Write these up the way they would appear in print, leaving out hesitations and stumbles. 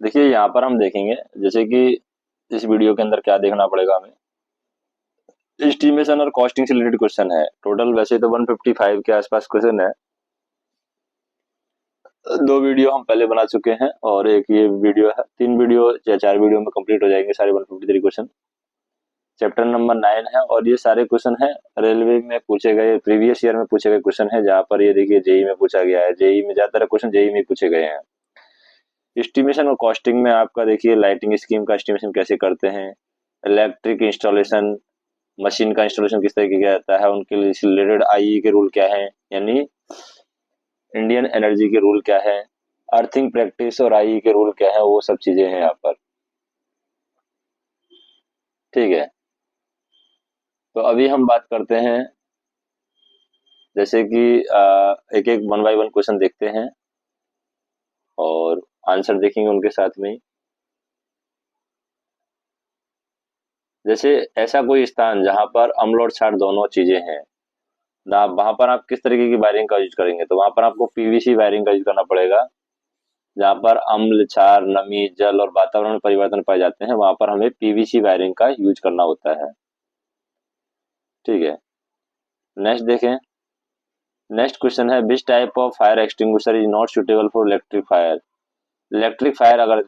देखिए यहाँ पर हम देखेंगे जैसे कि इस वीडियो के अंदर क्या देखना पड़ेगा हमें। एस्टिमेशन और कॉस्टिंग से रिलेटेड क्वेश्चन है। टोटल वैसे तो 155 के आसपास क्वेश्चन है। दो वीडियो हम पहले बना चुके हैं और एक ये वीडियो है। 3 वीडियो या 4 वीडियो में कंप्लीट हो जाएंगे सारे 153 क्वेश्चन। चैप्टर नंबर 9 है और ये सारे क्वेश्चन है रेलवे में पूछे गए, प्रीवियस ईयर में पूछे गए क्वेश्चन है। जहाँ पर ये देखिए जेई में पूछा गया है। जेई में ज्यादातर क्वेश्चन जेई में पूछे गए हैं। एस्टिमेशन और कॉस्टिंग में आपका देखिए लाइटिंग स्कीम का एस्टिमेशन कैसे करते हैं, इलेक्ट्रिक इंस्टॉलेशन, मशीन का इंस्टॉलेशन किस तरीके का जाता है, उनके लिए रिलेटेड आईई के रूल क्या है, यानी इंडियन एनर्जी के रूल क्या है, अर्थिंग प्रैक्टिस और आईई के रूल क्या है, वो सब चीजें हैं यहाँ पर। ठीक है, तो अभी हम बात करते हैं जैसे कि एक एक 1 बाय 1 क्वेश्चन देखते हैं और आंसर देखेंगे उनके साथ में ही। जैसे ऐसा कोई स्थान जहां पर अम्ल और क्षार दोनों चीजें हैं ना, वहां पर आप किस तरीके की वायरिंग का यूज करेंगे? तो वहां पर आपको पीवीसी वायरिंग का यूज करना पड़ेगा। जहां पर अम्ल, क्षार, नमी, जल और वातावरण में परिवर्तन पाए जाते हैं वहां पर हमें पीवीसी वायरिंग का यूज करना होता है। ठीक है, नेक्स्ट देखें। नेक्स्ट क्वेश्चन है विच type of fire extinguisher is not suitable for electric fire. Electric fire अगर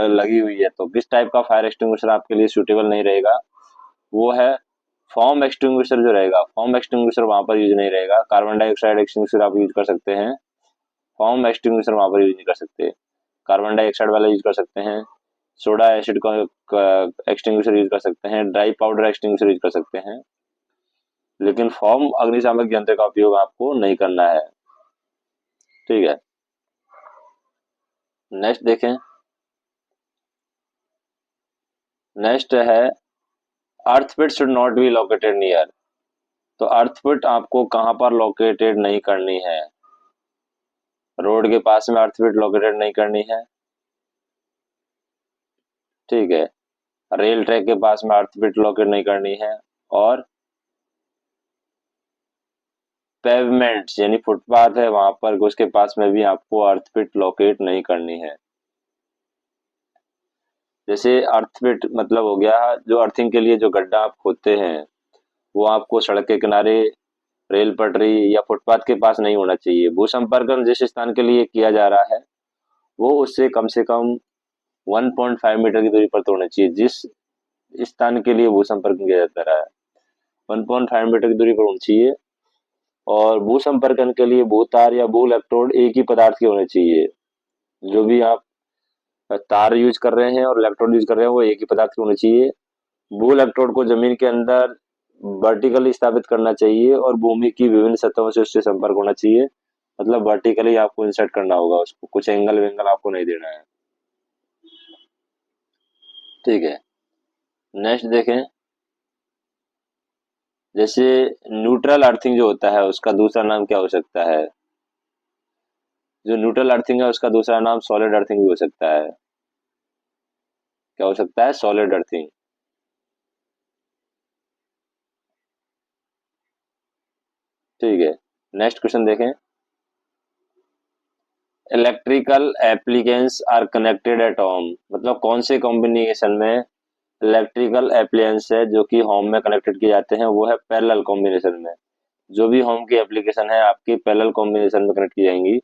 लगी हुई है तो किस टाइप का फायर एक्सटिंग्विशर आपके लिए सुटेबल नहीं रहेगा? वो है फॉर्म एक्सटिंग्विशर जो रहेगा। फॉर्म एक्सटिंग्विशर वहां पर यूज नहीं रहेगा। कार्बन डाइऑक्साइड एक्सटिंग्विशर आप यूज कर सकते हैं, फॉर्म एक्सटिंग्विशर वहां पर यूज नहीं कर सकते। कार्बन डाइऑक्साइड वाला यूज कर सकते हैं, सोडा एसिड का एक्सटिंग्विशर यूज कर सकते हैं, ड्राई पाउडर एक्सटिंग्विशर यूज कर सकते हैं, लेकिन फॉर्म अग्निशामक यंत्र का उपयोग आपको नहीं करना है। ठीक है, नेक्स्ट देखें। नेक्स्ट है earth pit should not be located near. तो अर्थपिट आपको कहां पर लोकेटेड नहीं करनी है? रोड के पास में अर्थपिट लोकेटेड नहीं करनी है। ठीक है, रेल ट्रैक के पास में अर्थपिट लोकेट नहीं करनी है, और पेवमेंट्स यानी फुटपाथ है वहां पर उसके पास में भी आपको अर्थपिट लोकेट नहीं करनी है। जैसे अर्थपिट मतलब हो गया जो अर्थिंग के लिए जो गड्ढा आप खोदते हैं वो आपको सड़क के किनारे, रेल पटरी या फुटपाथ के पास नहीं होना चाहिए। भूसंपर्कन जिस स्थान के लिए किया जा रहा है वो उससे कम से कम 1.5 मीटर की दूरी पर तो होना चाहिए। जिस स्थान के लिए भूसंपर्कन किया जाता रहा है 1.5 मीटर की दूरी पर होनी चाहिए। और भूसंपर्कन के लिए भूतार या भू इलेक्ट्रोड एक ही पदार्थ के होने चाहिए। जो भी आप तार यूज कर रहे हैं और इलेक्ट्रोड यूज कर रहे हैं वो एक ही पदार्थ के होने चाहिए। भू इलेक्ट्रोड को जमीन के अंदर वर्टिकली स्थापित करना चाहिए और भूमि की विभिन्न सतहों से उससे संपर्क होना चाहिए। मतलब वर्टिकली आपको इंसर्ट करना होगा उसको, कुछ एंगल वेंगल आपको नहीं देना है। ठीक है, नेक्स्ट देखें। जैसे न्यूट्रल अर्थिंग जो होता है उसका दूसरा नाम क्या हो सकता है? जो न्यूट्रल अर्थिंग है उसका दूसरा नाम सॉलिड अर्थिंग भी हो सकता है। क्या हो सकता है? Solid earthing. ठीक है, नेक्स्ट क्वेश्चन देखें। Electrical appliances are connected at home. मतलब कौन से कॉम्बिनेशन में इलेक्ट्रिकल एप्लियंस है जो कि होम में कनेक्टेड किए जाते हैं? वो है पैरेलल कॉम्बिनेशन में। जो भी होम की एप्लीकेशन है आपकी पैरेलल कॉम्बिनेशन में कनेक्ट की जाएंगी।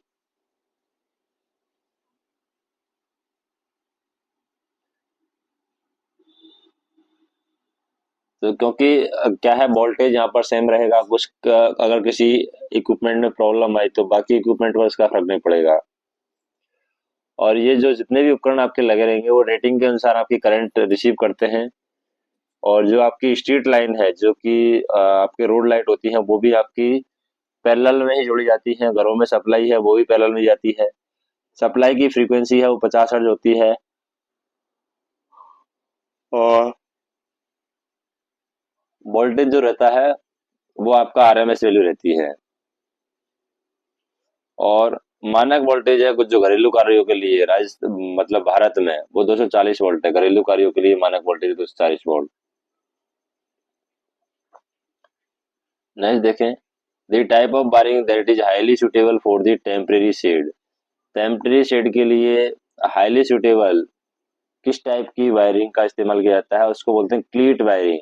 तो क्योंकि क्या है वोल्टेज यहाँ पर सेम रहेगा। कुछ अगर किसी इक्विपमेंट में प्रॉब्लम आई तो बाकी इक्विपमेंट पर उसका फर्क नहीं पड़ेगा। और ये जो जितने भी उपकरण आपके लगे रहेंगे वो रेटिंग के अनुसार आपकी करंट रिसीव करते हैं। और जो आपकी स्ट्रीट लाइन है जो कि आपके रोड लाइट होती है वो भी आपकी पैरेलल में ही जोड़ी जाती है। घरों में सप्लाई है वो भी पैरेलल में जाती है। सप्लाई की फ्रीक्वेंसी है वो 50 हर्ट्ज होती है और वोल्टेज जो रहता है वो आपका आरएमएस वैल्यू रहती है। और मानक वोल्टेज है कुछ जो घरेलू कार्यों के लिए मतलब भारत में वो 240 वोल्ट है। घरेलू कार्यों के लिए मानक वोल्टेज 240 वोल्ट। नेक्स्ट देखें। The type of wiring that is highly suitable for the temporary shed. Temporary shed के लिए हाईली सुटेबल किस टाइप की वायरिंग का इस्तेमाल किया जाता है, उसको बोलते हैं क्लीट वायरिंग।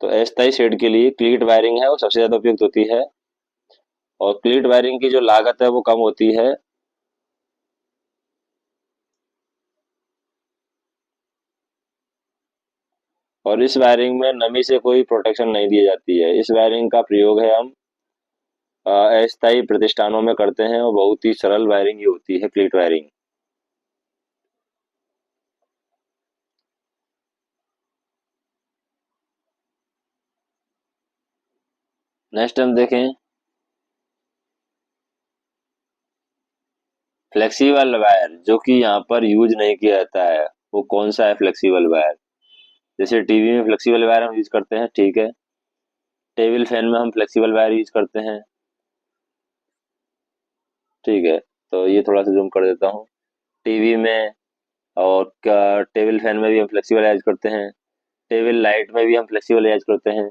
तो अस्थायी शेड के लिए क्लीट वायरिंग है वो सबसे ज्यादा उपयुक्त होती है, और क्लीट वायरिंग की जो लागत है वो कम होती है। और इस वायरिंग में नमी से कोई प्रोटेक्शन नहीं दी जाती है। इस वायरिंग का प्रयोग है हम अस्थायी प्रतिष्ठानों में करते हैं, और बहुत ही सरल वायरिंग ही होती है क्लीट वायरिंग। नेक्स्ट हम देखें फ्लेक्सिबल वायर, जो कि यहाँ पर यूज नहीं किया जाता है। वो कौन सा है फ्लेक्सिबल वायर? जैसे टीवी में फ्लेक्सिबल वायर हम यूज करते हैं, ठीक है। टेबल फैन में हम फ्लेक्सिबल वायर यूज करते हैं, ठीक है। तो ये थोड़ा सा जूम कर देता हूँ। टीवी में और टेबल फैन में भी हम फ्लेक्सिबल यूज करते हैं। टेबल लाइट में भी हम फ्लेक्सिबल यूज करते हैं।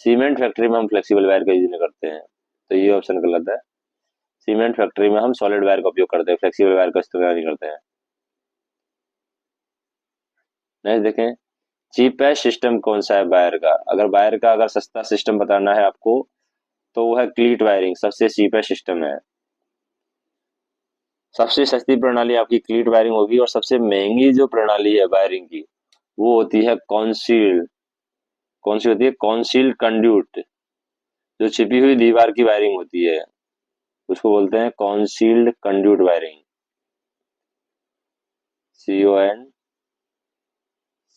सीमेंट फैक्ट्री में हम फ्लेक्सिबल वायर का यूज नहीं करते हैं, तो ये ऑप्शन गलत है। सीमेंट फैक्ट्री में हम सॉलिड वायर का उपयोग करते हैं, फ्लेक्सिबल वायर का इस्तेमाल नहीं करते हैं। नेक्स्ट देखें, चीपेस्ट सिस्टम कौन सा है वायर का? अगर सस्ता सिस्टम बताना है आपको, तो वो है क्लीट वायरिंग, सबसे चीपेस्ट सिस्टम है। सबसे सस्ती प्रणाली आपकी क्लीट वायरिंग होगी, और सबसे महंगी जो प्रणाली है वायरिंग की, वो होती है कॉन्सील्ड। कौन सी होती है? कॉन्सील्ड कंड्यूट, जो छिपी हुई दीवार की वायरिंग होती है, उसको बोलते हैं concealed conduit wiring.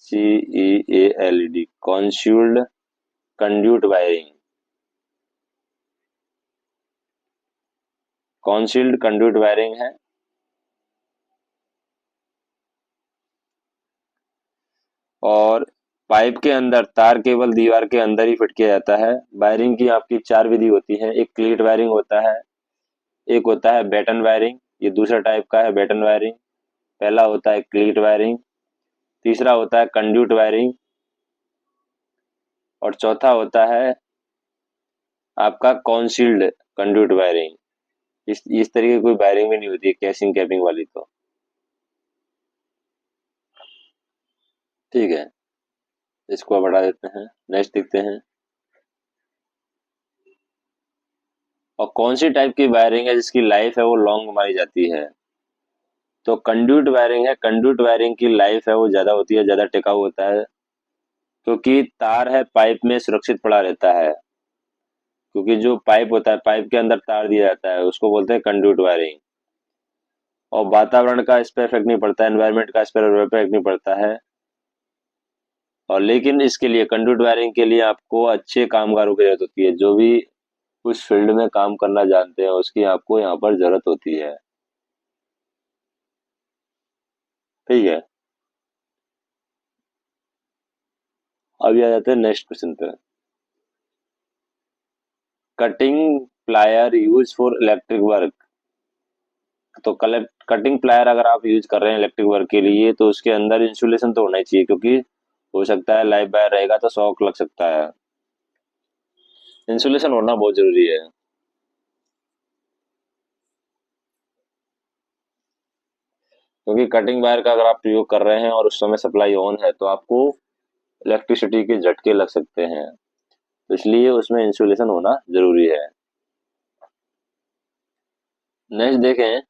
CONCEALED, concealed conduit wiring. Concealed conduit wiring है। और पाइप के अंदर तार केवल दीवार के अंदर ही फिट किया जाता है। वायरिंग की आपकी चार विधि होती है। एक क्लीट वायरिंग होता है, एक होता है बैटन वायरिंग, ये दूसरा टाइप का है बैटन वायरिंग। पहला होता है क्लीट वायरिंग, तीसरा होता है कंड्यूट वायरिंग, और चौथा होता है आपका कॉन्सील्ड कंड्यूट वायरिंग। इस तरीके की कोई वायरिंग भी नहीं होती है कैसिंग कैपिंग वाली, तो ठीक है, इसको बढ़ा देते हैं। नेक्स्ट देखते हैं, और कौन सी टाइप की वायरिंग है जिसकी लाइफ है वो लॉन्ग मानी जाती है? तो कंड्यूट वायरिंग है। कंड्यूट वायरिंग की लाइफ है वो ज्यादा होती है, ज्यादा टिकाऊ होता है, क्योंकि तार है पाइप में सुरक्षित पड़ा रहता है। क्योंकि जो पाइप होता है, पाइप के अंदर तार दिया जाता है, उसको बोलते हैं कंड्यूट वायरिंग। और वातावरण का इस पर इफेक्ट नहीं पड़ता है, एनवायरमेंट का इस पर इफेक्ट नहीं पड़ता है। और लेकिन इसके लिए, कंड्यूट वायरिंग के लिए आपको अच्छे कामगारों की जरूरत होती है, जो भी उस फील्ड में काम करना जानते हैं, उसकी आपको यहाँ पर जरूरत होती है, ठीक है। अभी आ जाते हैं नेक्स्ट क्वेश्चन पे। Cutting plier use for electric work. तो कटिंग प्लायर अगर आप यूज कर रहे हैं इलेक्ट्रिक वर्क के लिए, तो उसके अंदर इंसुलेशन तो होना ही चाहिए, क्योंकि हो सकता है लाइव वायर रहेगा तो शॉक लग सकता है। इंसुलेशन होना बहुत जरूरी है। क्योंकि कटिंग वायर का अगर आप प्रयोग कर रहे हैं और उस समय सप्लाई ऑन है, तो आपको इलेक्ट्रिसिटी के झटके लग सकते हैं, तो इसलिए उसमें इंसुलेशन होना जरूरी है। नेक्स्ट देखें,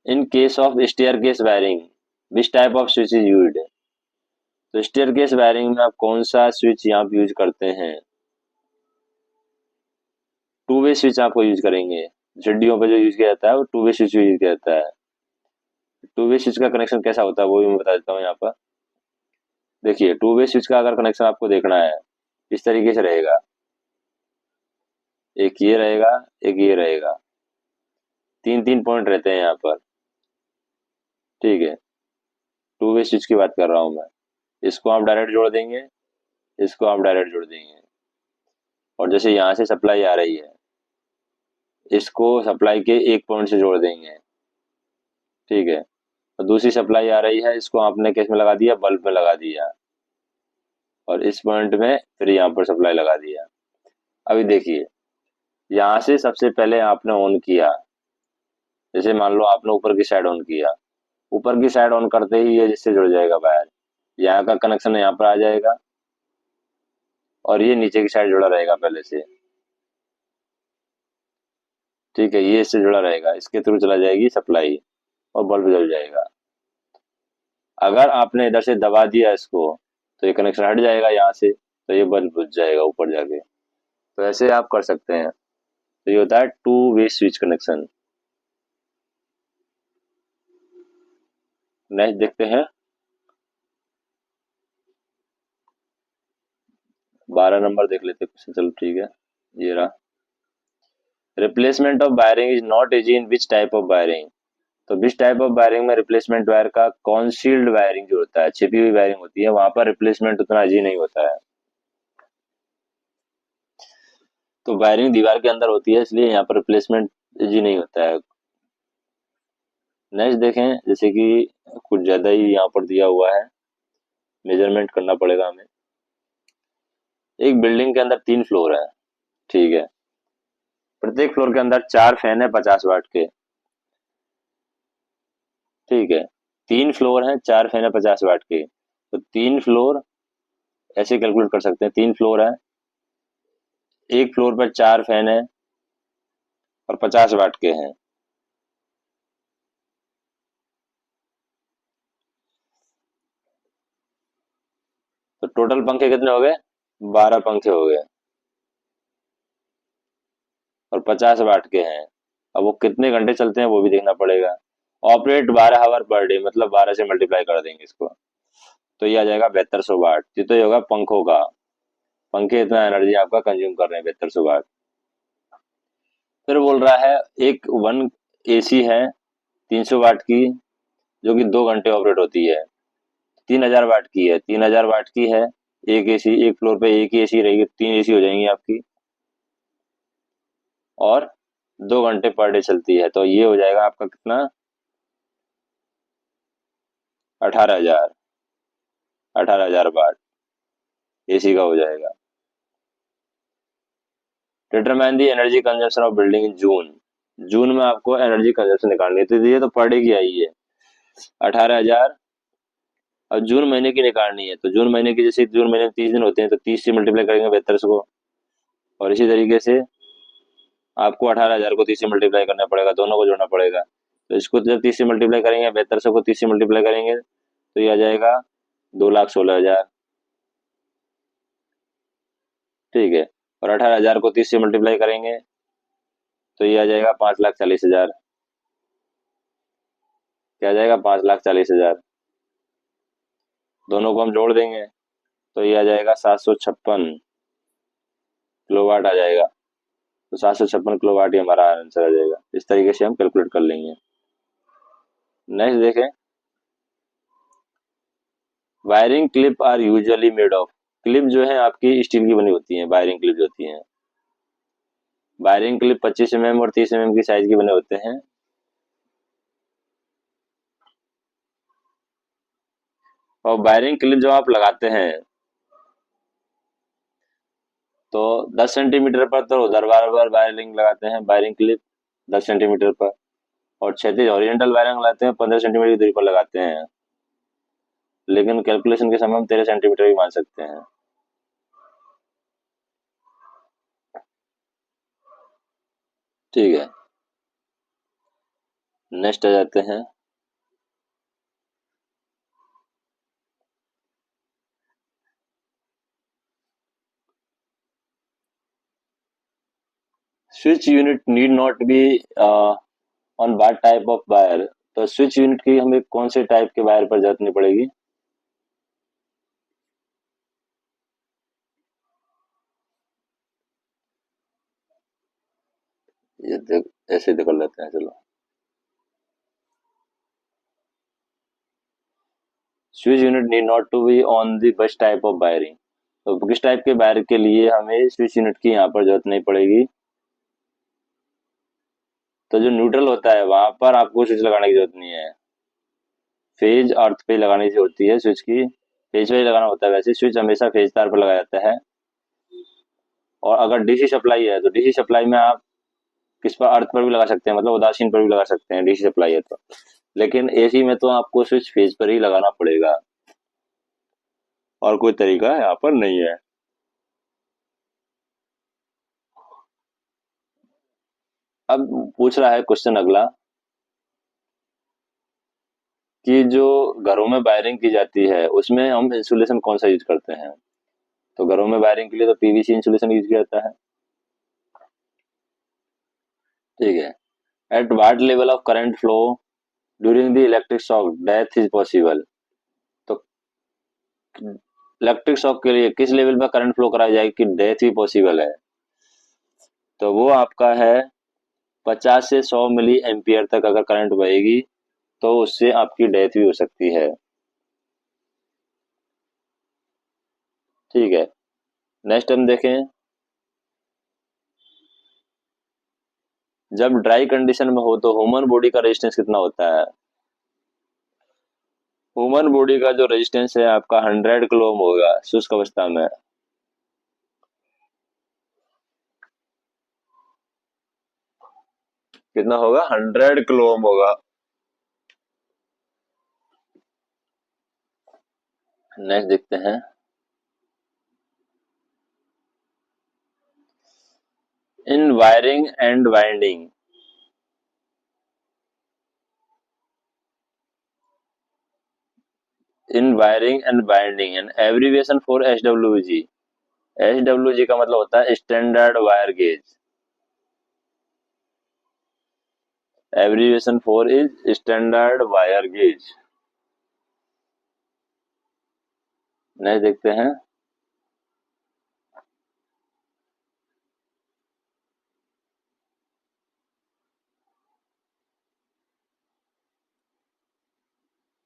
in case of staircase wiring which type of switch is used. तो स्टेयर केस वायरिंग में आप कौन सा स्विच यहाँ पे यूज करते हैं? टू वे स्विच आपको यूज करेंगे। सीढ़ियों पे जो यूज किया जाता है वो टू वे स्विच यूज किया जाता है। टू वे स्विच का कनेक्शन कैसा होता है वो भी मैं बता देता हूँ यहाँ पर। देखिए, टू वे स्विच का अगर कनेक्शन आपको देखना है, इस तरीके से रहेगा। एक ये रहेगा, एक ये रहेगा, तीन तीन पॉइंट रहते हैं यहाँ पर, ठीक है। टू वे स्विच की बात कर रहा हूँ मैं। इसको आप डायरेक्ट जोड़ देंगे, इसको आप डायरेक्ट जोड़ देंगे, और जैसे यहाँ से सप्लाई आ रही है, इसको सप्लाई के एक पॉइंट से जोड़ देंगे, ठीक है। तो दूसरी सप्लाई आ रही है, इसको आपने किस में लगा दिया? बल्ब में लगा दिया, और इस पॉइंट में फिर यहाँ पर सप्लाई लगा दिया। अभी देखिए, यहाँ से सबसे पहले आपने ऑन किया, जैसे मान लो आपने ऊपर की साइड ऑन किया, ऊपर की साइड ऑन करते ही ये जिससे जुड़ जाएगा वायर, यहाँ का कनेक्शन यहाँ पर आ जाएगा और ये नीचे की साइड जुड़ा रहेगा पहले से। ठीक है, ये इससे जुड़ा रहेगा, इसके थ्रू चला जाएगी सप्लाई और बल्ब जल जाएगा। अगर आपने इधर से दबा दिया इसको तो ये कनेक्शन हट जाएगा यहाँ से, तो ये बल्ब बुझ जाएगा ऊपर जाके। तो ऐसे आप कर सकते हैं। तो ये होता है two way switch connection. Next देखते हैं 12 नंबर देख लेते हैं। चलो ठीक है, ये रहा। Replacement of wiring is not easy in which type of wiring. तो विच टाइप ऑफ वायरिंग में रिप्लेसमेंट वायर का कॉन्सील्ड वायरिंग जो होता है, छिपी हुई वायरिंग होती है, वहां पर रिप्लेसमेंट उतना इजी नहीं होता है। तो वायरिंग दीवार के अंदर होती है, इसलिए यहाँ पर रिप्लेसमेंट इजी नहीं होता है। नेक्स्ट देखें, जैसे कि कुछ ज्यादा ही यहाँ पर दिया हुआ है, मेजरमेंट करना पड़ेगा हमें। एक बिल्डिंग के अंदर 3 फ्लोर है, ठीक है। प्रत्येक फ्लोर के अंदर 4 फैन है 50 वाट के, ठीक है। 3 फ्लोर है, 4 फैन है 50 वाट के। तो 3 फ्लोर ऐसे कैलकुलेट कर सकते हैं, 3 फ्लोर है, एक फ्लोर पर 4 फैन है और 50 वाट के हैं। तो टोटल पंखे कितने हो गए? 12 पंखे हो गए और 50 वाट के हैं। अब वो कितने घंटे चलते हैं वो भी देखना पड़ेगा। ऑपरेट 12 आवर पर डे, मतलब 12 से मल्टीप्लाई कर देंगे इसको, तो ये आ जाएगा 7200 वाट। ये तो ये होगा पंखों का, पंखे इतना एनर्जी आपका कंज्यूम कर रहे हैं 7200 वाट। फिर बोल रहा है एक वन एसी है 300 वाट की, जो कि 2 घंटे ऑपरेट होती है, 3000 वाट की है, 3000 वाट की है। एक एसी, एक फ्लोर पे एक ही एसी रहेगी, 3 एसी हो जाएंगी आपकी, और 2 घंटे पर डे चलती है। तो ये हो जाएगा आपका कितना? 18,000, 18,000 वाट एसी का हो जाएगा। Determine the energy consumption of building in June. जून में आपको एनर्जी कंजम्पशन निकालनी है, तो ये तो पर डे की आई है 18,000। अब जून महीने की निकालनी है, तो जून महीने की, जैसे जून महीने में 30 दिन होते हैं, तो 30 से मल्टीप्लाई करेंगे 7200 को, और इसी तरीके से आपको 18,000 को 30 से मल्टीप्लाई करना पड़ेगा, दोनों को जोड़ना पड़ेगा। तो इसको जब 30 से मल्टीप्लाई करेंगे, 7200 को 30 से मल्टीप्लाई करेंगे, तो ये आ जाएगा 2,16,000, ठीक है। और 18,000 को 30 से मल्टीप्लाई करेंगे तो ये आ जाएगा 5,40,000। क्या आ जाएगा? 5,40,000। दोनों को हम जोड़ देंगे तो ये आ जाएगा 756 किलोवाट आ जाएगा। तो 756 किलोवाट ही हमारा आंसर आ जाएगा। इस तरीके से हम कैलकुलेट कर लेंगे। नेक्स्ट देखें, wiring clip are usually made of. Clip जो है आपकी स्टील की बनी होती है, वायरिंग क्लिप जो होती है। वायरिंग क्लिप 25 mm और 30 mm की साइज के बने होते हैं। और वायरिंग क्लिप जब आप लगाते हैं तो 10 सेंटीमीटर पर तो ऊर्ध्वाधर बार वायरिंग लगाते हैं, वायरिंग क्लिप 10 सेंटीमीटर पर, और क्षैतिज हॉरिजॉन्टल वायरिंग लगाते हैं 15 सेंटीमीटर की दूरी पर लगाते हैं। लेकिन कैलकुलेशन के समय हम 13 सेंटीमीटर भी मान सकते हैं। ठीक है, नेक्स्ट आ जाते हैं। Switch unit need not be on what type of wire. तो स्विच यूनिट की हमें कौन से टाइप के वायर पर जरूरत नहीं पड़ेगी? ये देख, ऐसे कर लेते हैं, चलो। Switch unit need not to be on the best type of wiring. तो किस टाइप के वायर के लिए हमें स्विच यूनिट की यहाँ पर जरूरत नहीं पड़ेगी? तो जो न्यूट्रल होता है वहां पर आपको स्विच लगाने की जरूरत नहीं है। फेज अर्थ पे लगानी होती है स्विच की, फेज पे ही लगाना होता है। वैसे स्विच हमेशा फेज तार पर लगाया जाता है। और अगर डीसी सप्लाई है तो डीसी सप्लाई में आप किस पर, अर्थ पर भी लगा सकते हैं, मतलब उदासीन पर भी लगा सकते हैं डीसी सप्लाई है तो। लेकिन एसी में तो आपको स्विच फेज पर ही लगाना पड़ेगा, और कोई तरीका यहाँ पर नहीं है। अब पूछ रहा है क्वेश्चन अगला कि जो घरों में वायरिंग की जाती है उसमें हम इंसुलेशन कौन सा यूज करते हैं। तो घरों में वायरिंग के लिए तो पीवीसी इंसुलेशन यूज किया जाता है। ठीक है। At what level of current flow during the electric shock death is possible. तो इलेक्ट्रिक शॉक के लिए किस लेवल पर करंट फ्लो कराई जाएगी कि डेथ भी पॉसिबल है। तो वो आपका है 50 से 100 मिली एम्पियर तक अगर करंट बहेगी तो उससे आपकी डेथ भी हो सकती है। ठीक है। नेक्स्ट हम देखें, जब ड्राई कंडीशन में हो तो ह्यूमन बॉडी का रेजिस्टेंस कितना होता है। ह्यूमन बॉडी का जो रेजिस्टेंस है आपका 100 किलो ओम होगा शुष्क अवस्था में। कितना होगा, 100 किलो ओम होगा। नेक्स्ट देखते हैं, in wiring and winding, in wiring and binding and abbreviation for SWG. SWG का मतलब होता है standard wire gauge, abbreviation for is standard wire gauge. Next देखते हैं,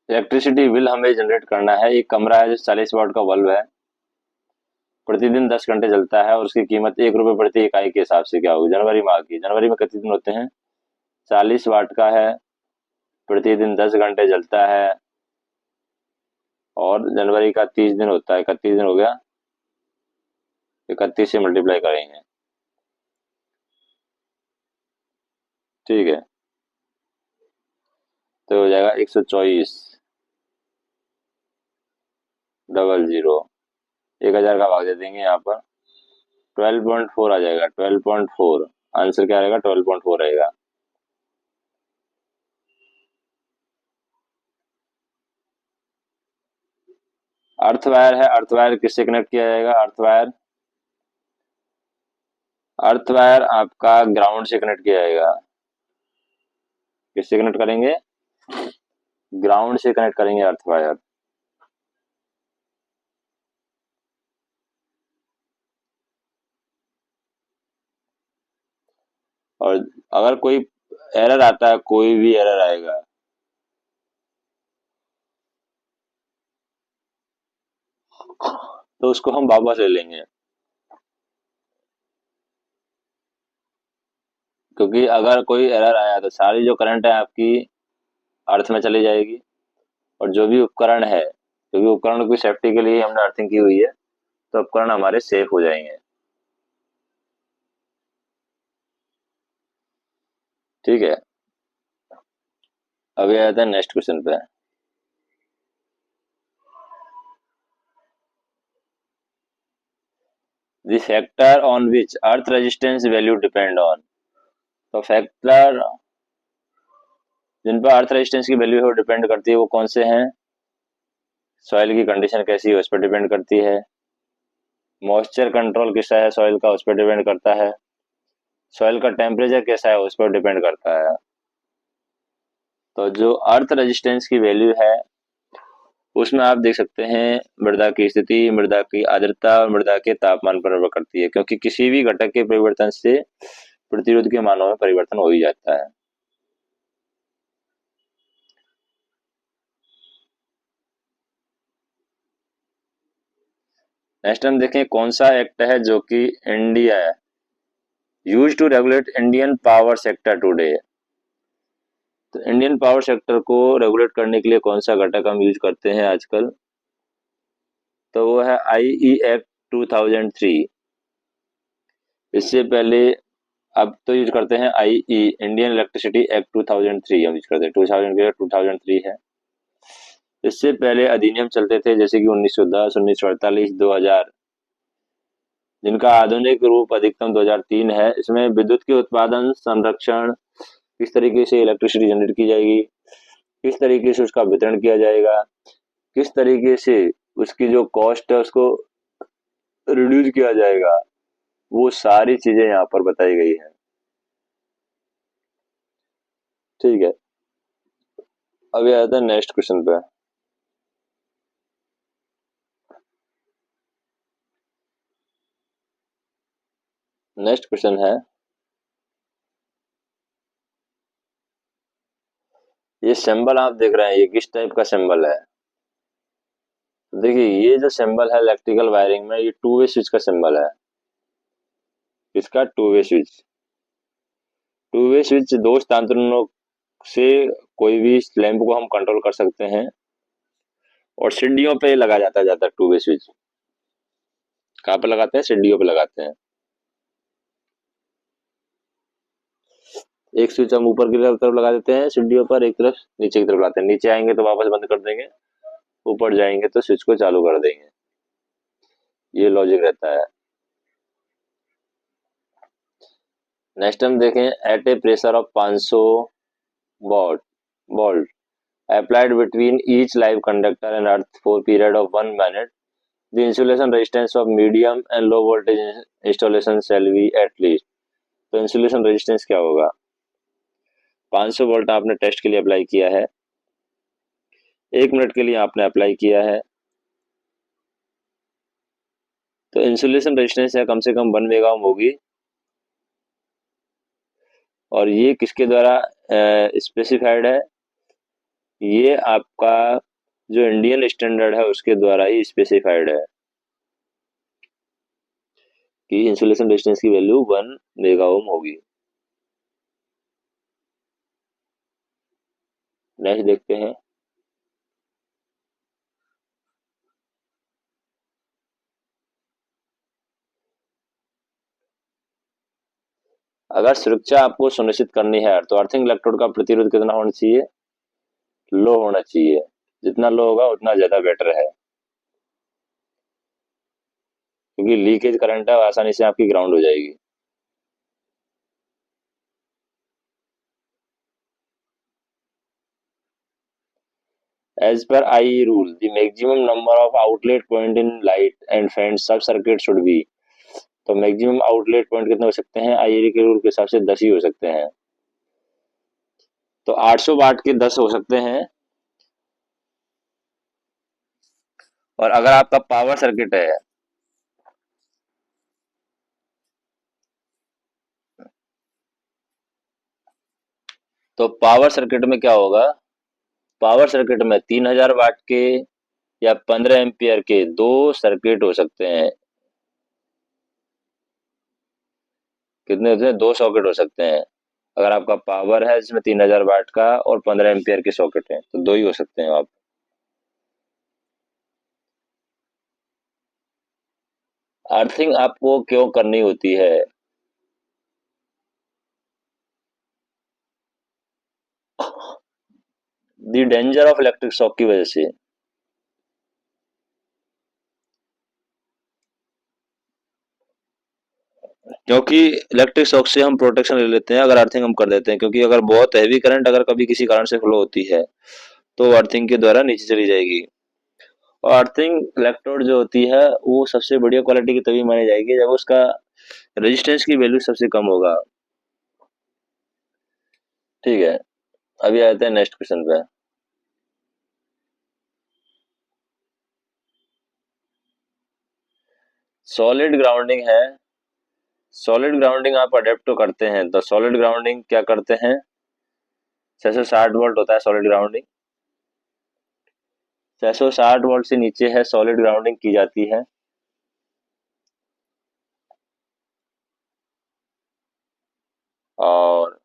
इलेक्ट्रिसिटी बिल हमें जनरेट करना है। एक कमरा है जो 40 वाट का बल्ब है, प्रतिदिन 10 घंटे जलता है और उसकी कीमत 1 रुपये प्रति इकाई के हिसाब से क्या होगी जनवरी माह की। जनवरी में कितने दिन होते हैं, 40 वाट का है, प्रतिदिन 10 घंटे जलता है और जनवरी का 30 दिन होता है। 31 दिन हो गया, 31 से मल्टीप्लाई करेंगे। ठीक है, तो हो जाएगा 124,000, 1000 का भाग दे देंगे यहाँ पर, 12.4 आ जाएगा। 12.4 आंसर क्या रहेगा, 12.4 रहेगा। अर्थ वायर है, अर्थ वायर किससे कनेक्ट किया जाएगा। अर्थ वायर आपका ग्राउंड से कनेक्ट किया जाएगा। किससे कनेक्ट करेंगे, ग्राउंड से कनेक्ट करेंगे अर्थ वायर। और अगर कोई एरर आता है, कोई भी एरर आएगा, तो उसको हम वापस ले लेंगे, क्योंकि अगर कोई एरर आया तो सारी जो करंट है आपकी अर्थ में चली जाएगी। और जो भी उपकरण है, क्योंकि उपकरण की सेफ्टी के लिए हमने अर्थिंग की हुई है, तो उपकरण हमारे सेफ हो जाएंगे। ठीक है, अभी आते हैं नेक्स्ट क्वेश्चन पे। The factor on which earth resistance value depend on. तो फैक्टर जिन पर अर्थ रेजिस्टेंस की वैल्यू डिपेंड करती है वो कौन से हैं। सॉइल की कंडीशन कैसी है उस पर डिपेंड करती है, मॉइस्चर कंट्रोल कैसा है सॉइल का उस पर डिपेंड करता है, सॉइल का टेम्परेचर कैसा है उस पर डिपेंड करता है। तो जो अर्थ रेजिस्टेंस की वैल्यू है उसमें आप देख सकते हैं मृदा की स्थिति, मृदा की आर्द्रता और मृदा के तापमान पर निर्भर करती है, क्योंकि किसी भी घटक के परिवर्तन से प्रतिरोध के मानों में परिवर्तन हो ही जाता है। नेक्स्ट हम देखें कौन सा एक्ट है जो कि India use to regulate Indian power sector today. तो इंडियन पावर सेक्टर को रेगुलेट करने के लिए कौन सा घटक हम यूज करते हैं आजकल, तो वो है आईई एक्ट 2003। इससे पहले अब तो यूज करते हैं आईई, इंडियन इलेक्ट्रिसिटी एक्ट 2003 हम यूज करते हैं। 2000 है। इससे पहले अधिनियम चलते थे जैसे कि 1910, 1948, 2000, जिनका आधुनिक रूप अधिकतम 2003 है। इसमें विद्युत के उत्पादन, संरक्षण, किस तरीके से इलेक्ट्रिसिटी जनरेट की जाएगी, किस तरीके से उसका वितरण किया जाएगा, किस तरीके से उसकी जो कॉस्ट है उसको रिड्यूस किया जाएगा, वो सारी चीजें यहाँ पर बताई गई है। ठीक है, अभी आता है नेक्स्ट क्वेश्चन पे। नेक्स्ट क्वेश्चन है, ये सिंबल आप देख रहे हैं, ये किस टाइप का सिंबल है? देखिए, ये जो सिंबल है इलेक्ट्रिकल वायरिंग में, ये टू वे स्विच का सिंबल है। इसका two way switch, two way switch दो स्थानांतरणों से कोई भी लैंप को हम कंट्रोल कर सकते हैं, और सीढ़ियों पे लगा जाता है ज्यादा टू वे स्विच। कहाँ पे लगाते हैं? सीढ़ियों पे लगाते हैं। एक स्विच हम ऊपर की तरफ लगा देते हैं सीढ़ियों पर, एक तरफ नीचे की तरफ लगाते हैं। नीचे आएंगे तो वापस बंद कर देंगे, ऊपर जाएंगे तो स्विच को चालू कर देंगे। ये लॉजिक रहता है। नेक्स्ट हम देखें, at a pressure of 500 watt volt applied between each live conductor and earth for period of 1 minute, the insulation resistance of medium and low voltage installation shall be at least। तो insulation resistance क्या होगा? 500 volt आपने test के लिए apply किया है, 1 minute के लिए आपने अप्लाई किया है, तो इंसुलेशन रेजिस्टेंस है कम से कम 1 मेगा ओम होगी। और ये किसके द्वारा स्पेसिफाइड है? ये आपका जो इंडियन स्टैंडर्ड है उसके द्वारा ही स्पेसिफाइड है कि इंसुलेशन रेजिस्टेंस की वैल्यू 1 मेगा ओम होगी। नेक्स्ट देखते हैं, अगर सुरक्षा आपको सुनिश्चित करनी है तो अर्थिंग इलेक्ट्रोड का प्रतिरोध कितना होना चाहिए? लो होना चाहिए। जितना लो होगा उतना ज्यादा बेटर है, क्योंकि लीकेज करंट है आसानी से आपकी ग्राउंड हो जाएगी। As per I rule, the maximum number of outlet point in light and fan sub circuit should be. तो मैक्सिमम आउटलेट पॉइंट कितने हो सकते हैं? आई के रूल के हिसाब से 10 ही हो सकते हैं। तो 800 वाट के 10 हो सकते हैं। और अगर आपका पावर सर्किट है, तो पावर सर्किट में क्या होगा? पावर सर्किट में 3000 वाट के या 15 एम्पियर के दो सर्किट हो सकते हैं। कितने होते हैं? 2 सॉकेट हो सकते हैं। अगर आपका पावर है जिसमें 3000 वाट का और 15 एम्पियर के सॉकेट हैं, तो 2 ही हो सकते हैं आप। अर्थिंग आपको क्यों करनी होती है? दी डेंजर ऑफ इलेक्ट्रिक शॉक की वजह से। क्योंकि इलेक्ट्रिक शॉक से हम प्रोटेक्शन ले लेते हैं अगर अर्थिंग हम कर देते हैं, क्योंकि अगर बहुत हैवी करंट अगर कभी किसी कारण से फ्लो होती है तो अर्थिंग के द्वारा नीचे चली जाएगी। और अर्थिंग इलेक्ट्रोड जो होती है वो सबसे बढ़िया क्वालिटी की तभी मानी जाएगी जब उसका रेजिस्टेंस की वैल्यू सबसे कम होगा। ठीक है, अभी आते हैं नेक्स्ट क्वेश्चन पे। सॉलिड ग्राउंडिंग है। सॉलिड ग्राउंडिंग आप अडेप्ट तो करते हैं, तो सॉलिड ग्राउंडिंग क्या करते हैं? 660 वोल्ट होता है सॉलिड ग्राउंडिंग। 660 वोल्ट से नीचे है सॉलिड ग्राउंडिंग की जाती है। और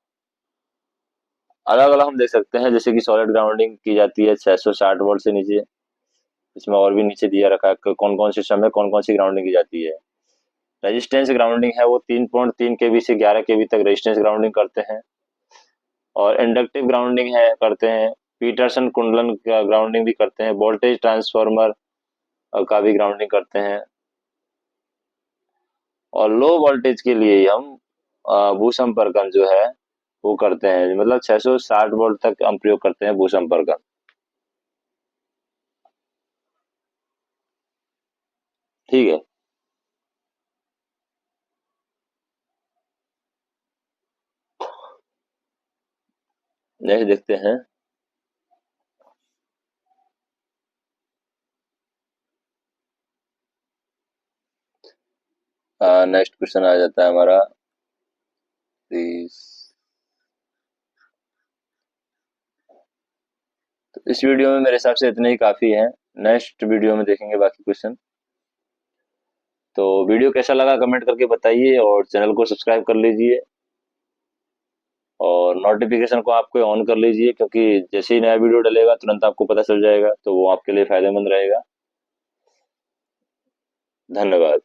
अलग अलग हम देख सकते हैं, जैसे कि सॉलिड ग्राउंडिंग की जाती है 660 वोल्ट से नीचे। इसमें और भी नीचे दिया रखा है कौन कौन सिस्टम में कौन कौन सी ग्राउंडिंग की जाती है। रेजिस्टेंस ग्राउंडिंग है वो 3.3 केवी से 11 केवी तक रेजिस्टेंस ग्राउंडिंग करते हैं। और इंडक्टिव ग्राउंडिंग है करते हैं, पीटरसन कुंडलन का ग्राउंडिंग भी करते हैं, वोल्टेज ट्रांसफार्मर का भी ग्राउंडिंग करते हैं। और लो वोल्टेज के लिए ही हम भूसंपर्कन जो है वो करते हैं, मतलब 660 वोल्ट तक हम प्रयोग करते हैं भूसंपर्कन। ठीक है, नेक्स्ट देखते हैं। नेक्स्ट क्वेश्चन आ जाता है हमारा, प्लीज। तो इस वीडियो में मेरे हिसाब से इतने ही काफी है, नेक्स्ट वीडियो में देखेंगे बाकी क्वेश्चन। तो वीडियो कैसा लगा कमेंट करके बताइए, और चैनल को सब्सक्राइब कर लीजिए, और नोटिफिकेशन को आपको ऑन कर लीजिए, क्योंकि जैसे ही नया वीडियो डलेगा तुरंत आपको पता चल जाएगा, तो वो आपके लिए फायदेमंद रहेगा। धन्यवाद।